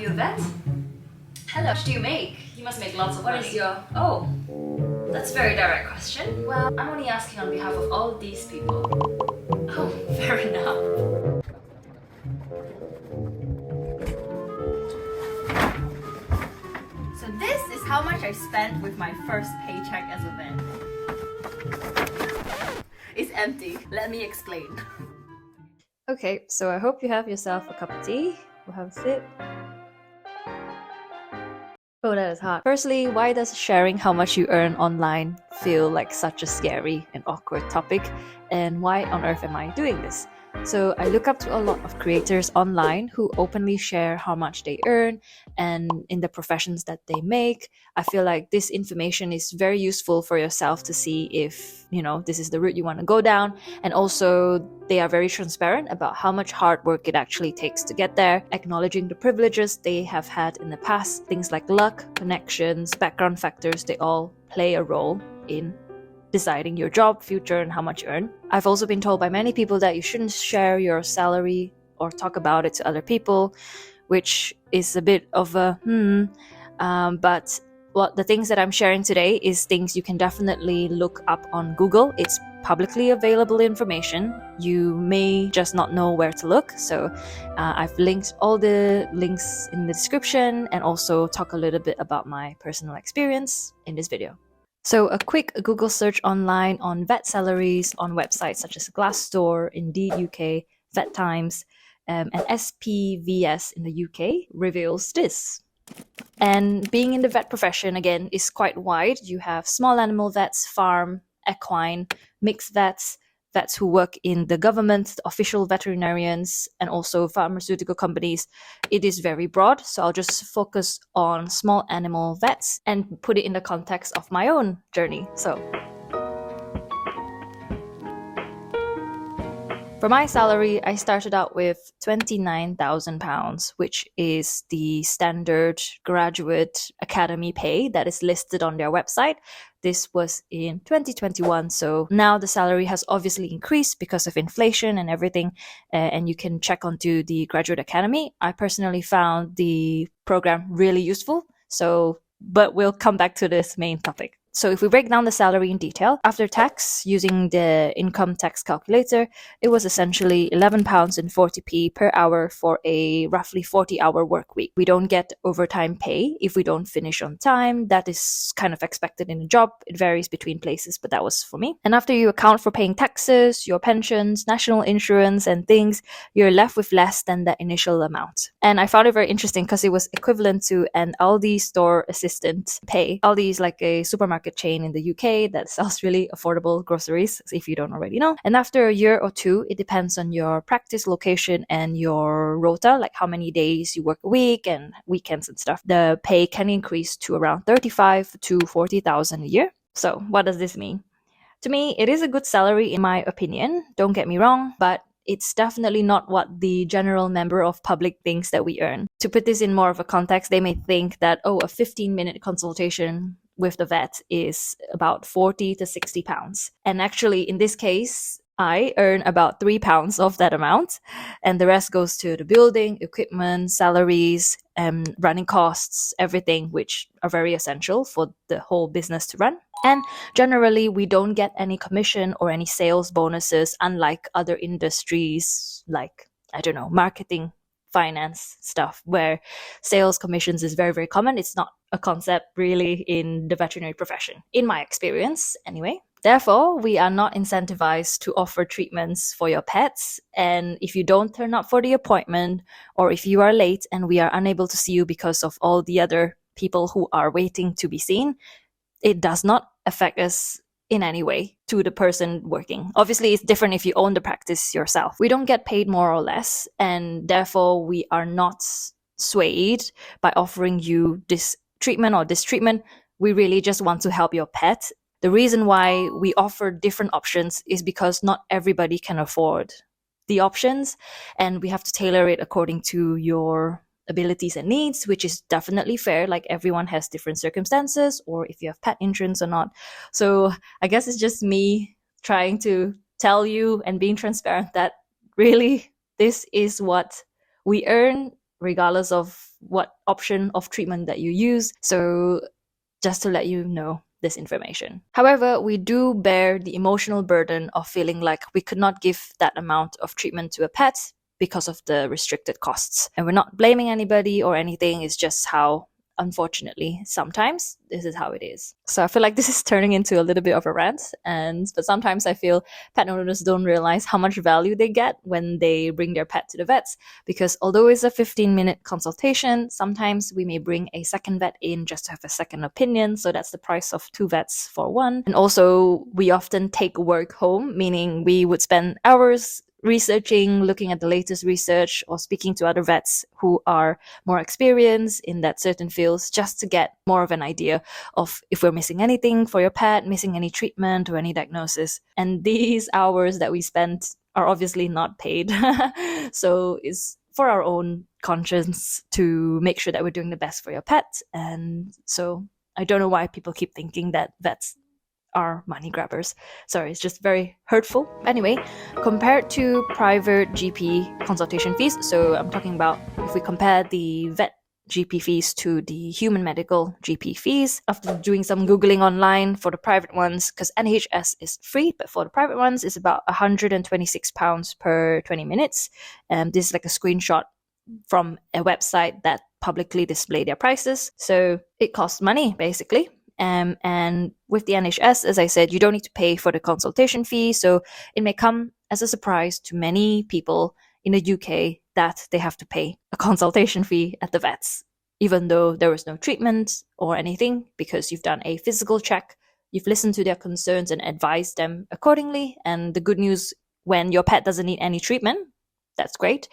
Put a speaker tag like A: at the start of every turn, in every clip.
A: you a vet? Hello, how much do you make? You must make lots of money. What is your... Oh, that's a very direct question. Well, I'm only asking on behalf of all these people. Oh, fair enough. So this is how much I spent with my first paycheck as a vet. It's empty. Let me explain.
B: Okay, so I hope you have yourself a cup of tea. We'll have a sip. Oh, that is hard. Firstly, why does sharing how much you earn online feel like such a scary and awkward topic? And why on earth am I doing this? So I look up to a lot of creators online who openly share how much they earn and in the professions that they make. I feel like this information is very useful for yourself to see if, this is the route you want to go down. And also they are very transparent about how much hard work it actually takes to get there, acknowledging the privileges they have had in the past. Things like luck, connections, background factors, they all play a role in deciding your job, future, and how much you earn. I've also been told by many people that you shouldn't share your salary or talk about it to other people, which is a bit of a but the things that I'm sharing today is things you can definitely look up on Google. It's publicly available information. You may just not know where to look. So I've linked all the links in the description and also talk a little bit about my personal experience in this video. So a quick Google search online on vet salaries on websites such as Glassdoor, Indeed UK, Vet Times, and SPVS in the UK reveals this. And being in the vet profession, again, is quite wide. You have small animal vets, farm, equine, mixed vets, vets who work in the government, the official veterinarians, and also pharmaceutical companies. It is very broad, so I'll just focus on small animal vets and put it in the context of my own journey. So for my salary, I started out with £29,000, which is the standard graduate academy pay that is listed on their website. This was in 2021, so now the salary has obviously increased because of inflation and everything, and you can check onto the Graduate Academy. I personally found the program really useful, but we'll come back to this main topic. So if we break down the salary in detail, after tax, using the income tax calculator, it was essentially £11.40 per hour for a roughly 40-hour work week. We don't get overtime pay if we don't finish on time. That is kind of expected in a job. It varies between places, but that was for me. And after you account for paying taxes, your pensions, national insurance, and things, you're left with less than the initial amount. And I found it very interesting because it was equivalent to an Aldi store assistant pay. Aldi is like a supermarket chain in the UK that sells really affordable groceries, if you don't already know. And after a year or two, it depends on your practice location and your rota, like how many days you work a week and weekends and stuff. The pay can increase to around 35 to 40,000 a year. So what does this mean? To me, it is a good salary in my opinion, don't get me wrong, but it's definitely not what the general member of public thinks that we earn. To put this in more of a context, they may think that, a 15-minute consultation with the vet is about £40 to £60. And actually, in this case, I earn about £3 of that amount, and the rest goes to the building, equipment, salaries, running costs, everything which are very essential for the whole business to run. And generally, we don't get any commission or any sales bonuses, unlike other industries like, marketing, finance stuff, where sales commissions is very, very common. It's not a concept really in the veterinary profession, in my experience anyway. Therefore, we are not incentivized to offer treatments for your pets. And if you don't turn up for the appointment, or if you are late and we are unable to see you because of all the other people who are waiting to be seen, it does not affect us in any way to the person working. Obviously, it's different if you own the practice yourself. We don't get paid more or less, and therefore we are not swayed by offering you this treatment or this treatment. We really just want to help your pet. The reason why we offer different options is because not everybody can afford the options, and we have to tailor it according to your abilities and needs, which is definitely fair. Like, everyone has different circumstances, or if you have pet insurance or not. So I guess it's just me trying to tell you and being transparent that really this is what we earn, regardless of what option of treatment that you use. So just to let you know this information. However, we do bear the emotional burden of feeling like we could not give that amount of treatment to a pet because of the restricted costs. And we're not blaming anybody or anything, it's just how, unfortunately, sometimes this is how it is. So I feel like this is turning into a little bit of a rant, but sometimes I feel pet owners don't realize how much value they get when they bring their pet to the vets, because although it's a 15-minute consultation, sometimes we may bring a second vet in just to have a second opinion, so that's the price of 2 vets for one. And also, we often take work home, meaning we would spend hours researching, looking at the latest research, or speaking to other vets who are more experienced in that certain fields, just to get more of an idea of if we're missing anything for your pet, missing any treatment or any diagnosis. And these hours that we spent are obviously not paid. So it's for our own conscience to make sure that we're doing the best for your pet. And so I don't know why people keep thinking that vets are money grabbers. Sorry, it's just very hurtful. Anyway, compared to private GP consultation fees, so I'm talking about if we compare the vet GP fees to the human medical GP fees, after doing some Googling online for the private ones, because NHS is free, but for the private ones, it's about £126 per 20 minutes. This is like a screenshot from a website that publicly display their prices. So it costs money, basically. And with the NHS, as I said, you don't need to pay for the consultation fee, so it may come as a surprise to many people in the UK that they have to pay a consultation fee at the vets, even though there was no treatment or anything, because you've done a physical check, you've listened to their concerns and advised them accordingly. And the good news, when your pet doesn't need any treatment, that's great.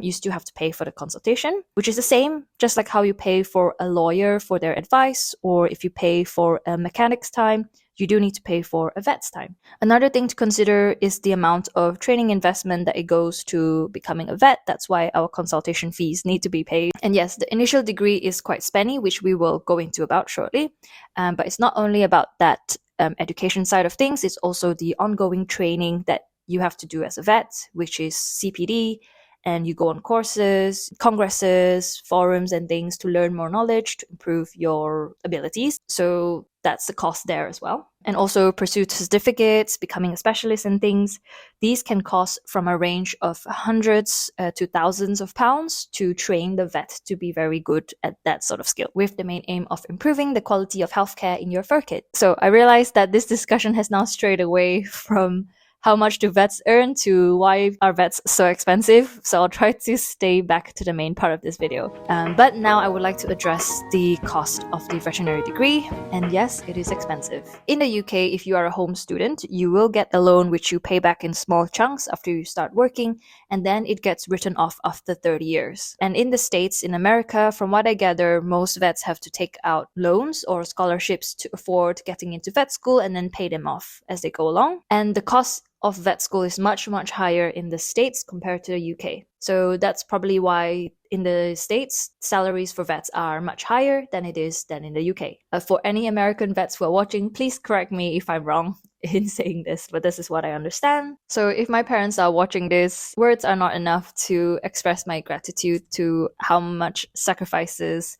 B: You still have to pay for the consultation, which is the same, just like how you pay for a lawyer for their advice, or if you pay for a mechanic's time, you do need to pay for a vet's time. Another thing to consider is the amount of training investment that it goes to becoming a vet. That's why our consultation fees need to be paid. And yes, the initial degree is quite spenny, which we will go into about shortly. But it's not only about that education side of things, it's also the ongoing training that you have to do as a vet, which is CPD, and you go on courses, congresses, forums and things to learn more knowledge, to improve your abilities. So that's the cost there as well. And also pursue certificates, becoming a specialist in things. These can cost from a range of hundreds to thousands of pounds to train the vet to be very good at that sort of skill, with the main aim of improving the quality of healthcare in your fur kit. So I realized that this discussion has now strayed away from how much do vets earn to why are vets so expensive. So I'll try to stay back to the main part of this video. But now I would like to address the cost of the veterinary degree. And yes, it is expensive. In the UK, if you are a home student, you will get a loan which you pay back in small chunks after you start working, and then it gets written off after 30 years. And in the States, in America, from what I gather, most vets have to take out loans or scholarships to afford getting into vet school and then pay them off as they go along. And the cost of vet school is much, much higher in the States compared to the UK. So that's probably why in the States, salaries for vets are much higher than it is than in the UK. For any American vets who are watching, please correct me if I'm wrong in saying this, but this is what I understand. So if my parents are watching this, words are not enough to express my gratitude to how much sacrifices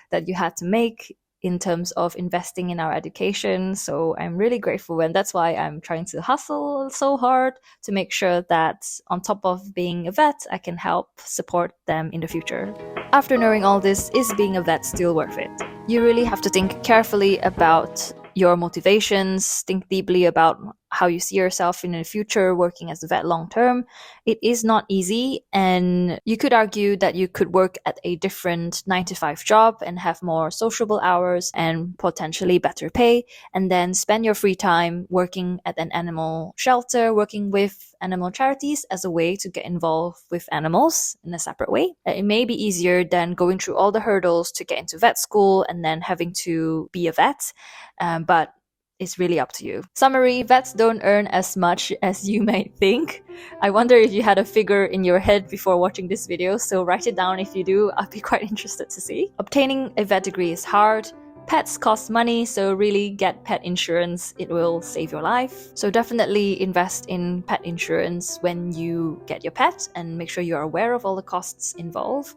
B: that you had to make in terms of investing in our education. So I'm really grateful, and that's why I'm trying to hustle so hard to make sure that on top of being a vet, I can help support them in the future. After knowing all this, is being a vet still worth it? You really have to think carefully about your motivations, think deeply about how you see yourself in the future working as a vet long term. It is not easy, and you could argue that you could work at a different 9-to-5 job and have more sociable hours and potentially better pay, and then spend your free time working at an animal shelter, working with animal charities as a way to get involved with animals in a separate way. It may be easier than going through all the hurdles to get into vet school and then having to be a vet, but it's really up to you. Summary, vets don't earn as much as you might think. I wonder if you had a figure in your head before watching this video, so write it down if you do. I'd be quite interested to see. Obtaining a vet degree is hard. Pets cost money, so really get pet insurance. It will save your life. So definitely invest in pet insurance when you get your pet and make sure you're aware of all the costs involved.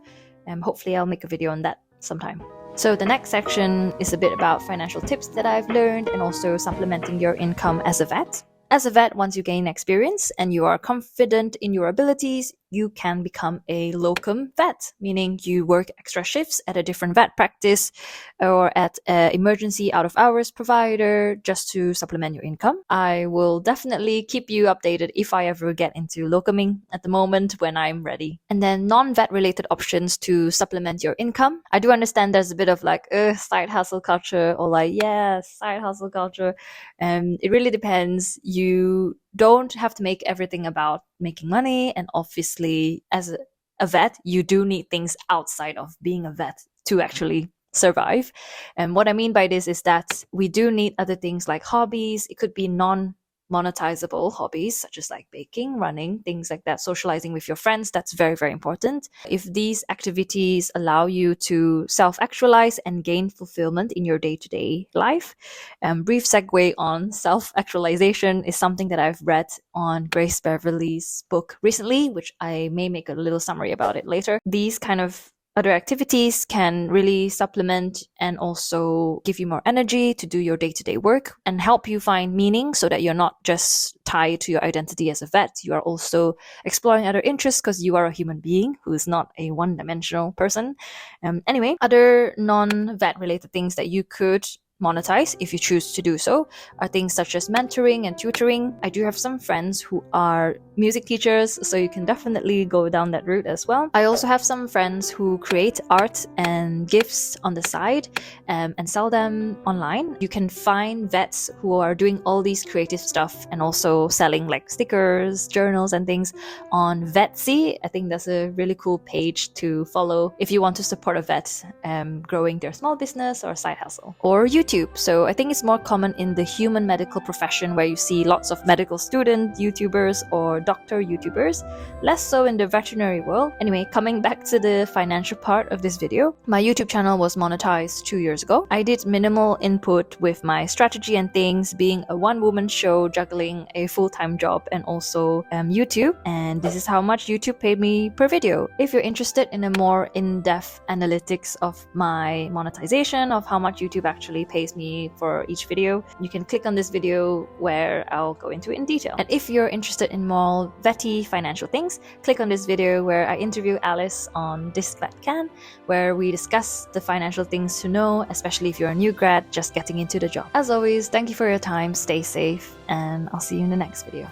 B: Hopefully I'll make a video on that sometime. So the next section is a bit about financial tips that I've learned and also supplementing your income as a vet. As a vet, once you gain experience and you are confident in your abilities, you can become a locum vet, meaning you work extra shifts at a different vet practice or at an emergency out-of-hours provider just to supplement your income. I will definitely keep you updated if I ever get into locuming at the moment when I'm ready. And then non-vet related options to supplement your income. I do understand there's a bit of like side hustle culture or like, yeah, side hustle culture. It really depends. You don't have to make everything about making money, and obviously as a vet you do need things outside of being a vet to actually survive. And what I mean by this is that we do need other things like hobbies. It could be non-monetizable hobbies such as like baking, running, things like that, socializing with your friends. That's very, very important. If these activities allow you to self-actualize and gain fulfillment in your day-to-day life. Brief segue on self-actualization is something that I've read on Grace Beverley's book recently, which I may make a little summary about it later. These kind of other activities can really supplement and also give you more energy to do your day-to-day work and help you find meaning so that you're not just tied to your identity as a vet. You are also exploring other interests because you are a human being who is not a one-dimensional person. Anyway, other non-vet related things that you could monetize if you choose to do so are things such as mentoring and tutoring. I do have some friends who are music teachers, so you can definitely go down that route as well. I also have some friends who create art and gifts on the side and sell them online. You can find vets who are doing all these creative stuff and also selling like stickers, journals and things on Vetsy. I think that's a really cool page to follow if you want to support a vet growing their small business or side hustle. Or YouTube. So I think it's more common in the human medical profession where you see lots of medical student YouTubers or doctor YouTubers, less so in the veterinary world. Anyway, coming back to the financial part of this video, my YouTube channel was monetized 2 years ago. I did minimal input with my strategy and things, being a one-woman show, juggling a full-time job and also YouTube, and this is how much YouTube paid me per video. If you're interested in a more in-depth analytics of my monetization, of how much YouTube actually pays me for each video, you can click on this video where I'll go into it in detail. And if you're interested in more vetty financial things, click on this video where I interview Alice on This Vet Can, where we discuss the financial things to know, especially if you're a new grad just getting into the job. As always, thank you for your time, stay safe, and I'll see you in the next video.